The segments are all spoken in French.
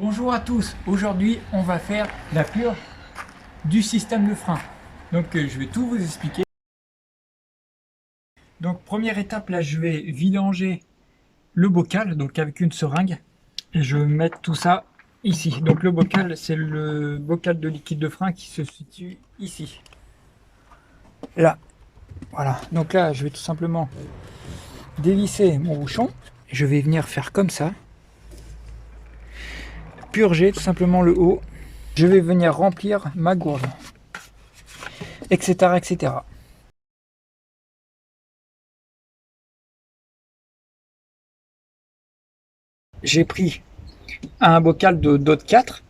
Bonjour à tous, aujourd'hui on va faire la purge du système de frein. Donc je vais tout vous expliquer. Donc première étape, là je vais vidanger le bocal donc avec une seringue et je vais mettre tout ça ici. Donc le bocal, c'est le bocal de liquide de frein qui se situe ici. Là, voilà. Donc là je vais tout simplement dévisser mon bouchon. Je vais venir faire comme ça. Purger tout simplement le haut. Je vais venir remplir ma gourde, etc., etc. J'ai pris un bocal d'eau de 4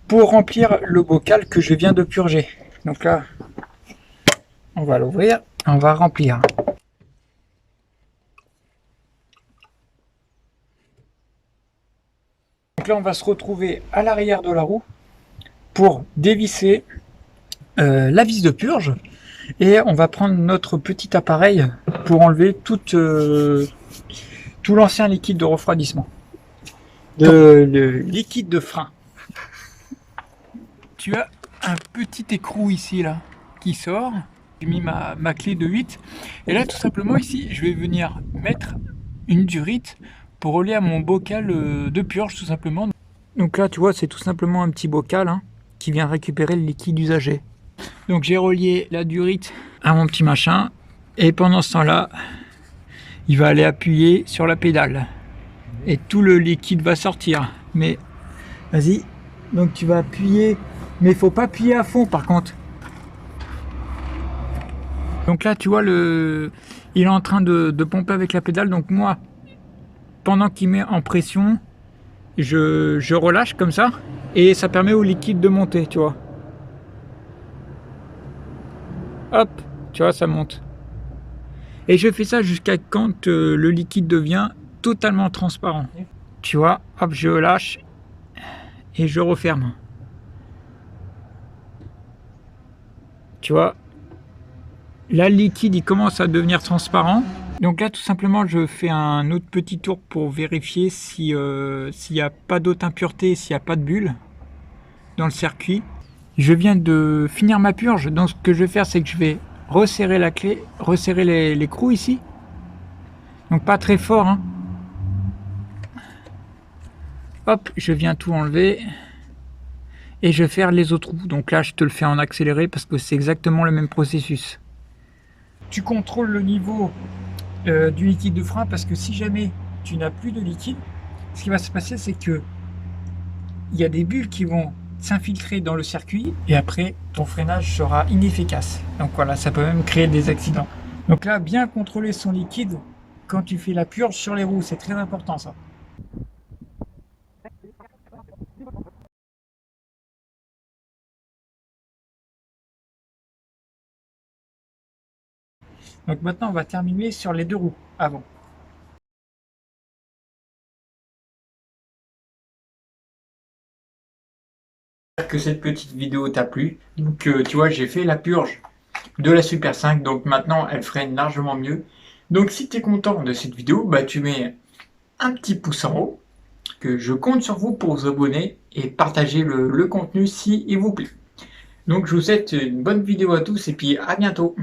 pour remplir le bocal que je viens de purger. Donc là, on va l'ouvrir, on va remplir. Donc là, on va se retrouver à l'arrière de la roue pour dévisser la vis de purge. Et on va prendre notre petit appareil pour enlever tout l'ancien liquide de refroidissement. Le liquide de frein. Tu as un petit écrou ici là qui sort. J'ai mis ma clé de 8 et là tout simplement ici je vais venir mettre une durite pour relier à mon bocal de purge tout simplement. Donc là tu vois c'est tout simplement un petit bocal qui vient récupérer le liquide usagé. Donc j'ai relié la durite à mon petit machin et pendant ce temps là il va aller appuyer sur la pédale et tout le liquide va sortir. Mais vas-y, donc tu vas appuyer, mais il faut pas appuyer à fond par contre. Donc là tu vois il est en train de pomper avec la pédale. Donc moi pendant qu'il met en pression je relâche comme ça et ça permet au liquide de monter, tu vois. Hop, tu vois ça monte. Et je fais ça jusqu'à quand le liquide devient totalement transparent. Tu vois, hop, je lâche et je referme. Tu vois, là le liquide il commence à devenir transparent. Donc là tout simplement je fais un autre petit tour pour vérifier s'il n'y a pas d'autres impuretés, s'il n'y a pas de bulles dans le circuit. Je viens de finir ma purge, donc ce que je vais faire c'est que je vais resserrer la clé, resserrer l'écrou ici. Donc pas très fort. Hop, je viens tout enlever. Et je vais faire les autres roues. Donc là je te le fais en accéléré parce que c'est exactement le même processus. Tu contrôles le niveau du liquide de frein parce que si jamais tu n'as plus de liquide, ce qui va se passer c'est que il y a des bulles qui vont s'infiltrer dans le circuit et après ton freinage sera inefficace. Donc voilà, ça peut même créer des accidents. Donc là, bien contrôler son liquide quand tu fais la purge sur les roues, c'est très important ça. Donc maintenant on va terminer sur les deux roues avant. J'espère que cette petite vidéo t'a plu. Donc tu vois, j'ai fait la purge de la Super 5, donc maintenant elle freine largement mieux. Donc si tu es content de cette vidéo, bah tu mets un petit pouce en haut, que je compte sur vous pour vous abonner et partager le contenu si il vous plaît. Donc je vous souhaite une bonne vidéo à tous et puis à bientôt.